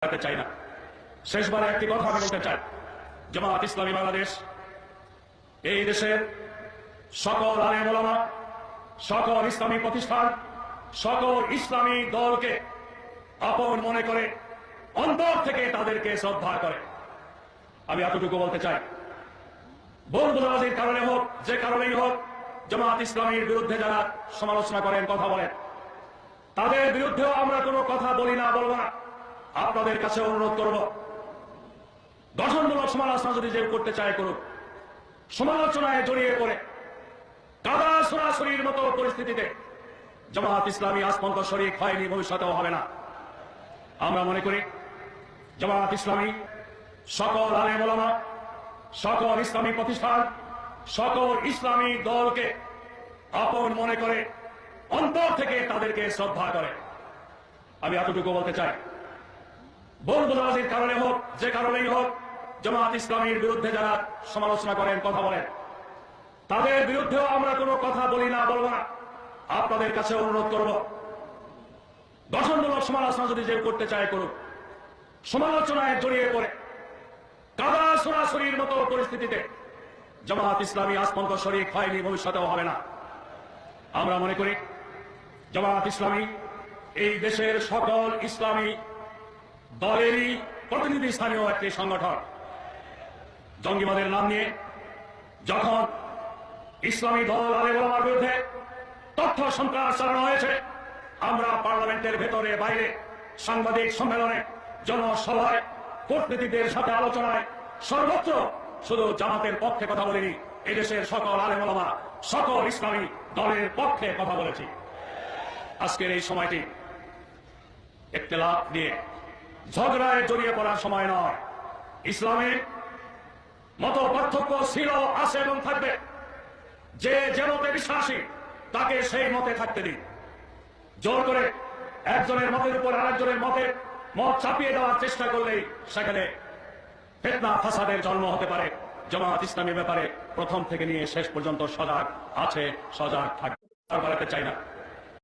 করতে চাই না। শেষবারে একটি কথা আমি বলতে চাই, জামাত ইসলামী বাংলাদেশ এই দেশের সকল আলেম ওলামা, সকল ইসলামী প্রতিষ্ঠান, সকল ইসলামী দলকে আপন মনে করে অন্তর থেকে তাদেরকে শ্রদ্ধা করে। আমি এতটুকু বলতে চাই, ভুল-বোঝাবুঝির কারণে হোক, যে কারণেই হোক, জামাত ইসলামীর বিরুদ্ধে যারা সমালোচনা করেন, কথা বলেন, তাদের বিরুদ্ধেও আমরা কোনো কথা বলি না, বলবো না। আপনাদের কাছে অনুরোধ করব, গঠনমূলক সমালোচনা যদি যে করতে চায় করুক। সমালোচনায় জড়িয়ে পড়ে কাদা সরাসরির মতো পরিস্থিতিতে জামাত ইসলামী আজ পর্যন্ত শরীক হয়নি, ভবিষ্যতেও হবে না। আমরা মনে করি জামাত ইসলামী সকল আলেম ওলামা, সকল ইসলামী প্রতিষ্ঠান, সকল ইসলামী দলকে আপন মনে করে অন্তর থেকে তাদেরকে শ্রদ্ধা করে। আমি এতটুকু বলতে চাই, ভুল-বোঝাবুঝির কারণে হোক, যে কারণেই হোক, জামাত ইসলামীর বিরুদ্ধে যারা সমালোচনা করেন, কথা বলেন, তাদের বিরুদ্ধেও আমরা কোনো কথা বলি না, বলবো না। আপনাদের কাছে অনুরোধ করব, গঠনমূলক সমালোচনা যদি যে করতে চায় করুক। সমালোচনায় জড়িয়ে পড়ে কাদা সরাসরির মতো পরিস্থিতিতে জামাত ইসলামী আজ পর্যন্ত শরীক হয়নি, ভবিষ্যতেও হবে না। আমরা মনে করি জামাত ইসলামী এই দেশের সকল ইসলামী দলেরই প্রতিনিধি স্থানীয় একটি সংগঠন। জঙ্গিবাদের নাম নিয়ে যখন ইসলামী দল আলেম ওলামার বিরুদ্ধে তথ্য সন্ত্রাস চালানো হয়েছে, আমরা পার্লামেন্টের ভেতরে বাইরে, সাংবাদিক সম্মেলনে, জনসভায়, কূটনীতিকদের সাথে আলোচনায়, সর্বত্র শুধু জামাতের পক্ষে কথা বলিনি, এদেশের সকল আলেম ওলামা, সকল ইসলামী দলের পক্ষে কথা বলেছি। আজকের এই সময়টি ইখতিলাফ নিয়ে ঝগড়ায় জড়িয়ে পড়ার সময় নয়। ইসলামের মত পার্থক্য ছিল, আছে এবং থাকবে। যে যে মতে বিশ্বাসী তাকে সেই মতে থাকতে দিন। জোর করে একজনের মতের উপর আরেকজনের মত চাপিয়ে দেওয়ার চেষ্টা করলেই সেখানে ফিতনা ফাসাদের জন্ম হতে পারে। জামাত ইসলামীর ব্যাপারে প্রথম থেকে নিয়ে শেষ পর্যন্ত সজাগ আছে, সজাগ থাকবে, আর বাড়াতে চাই না।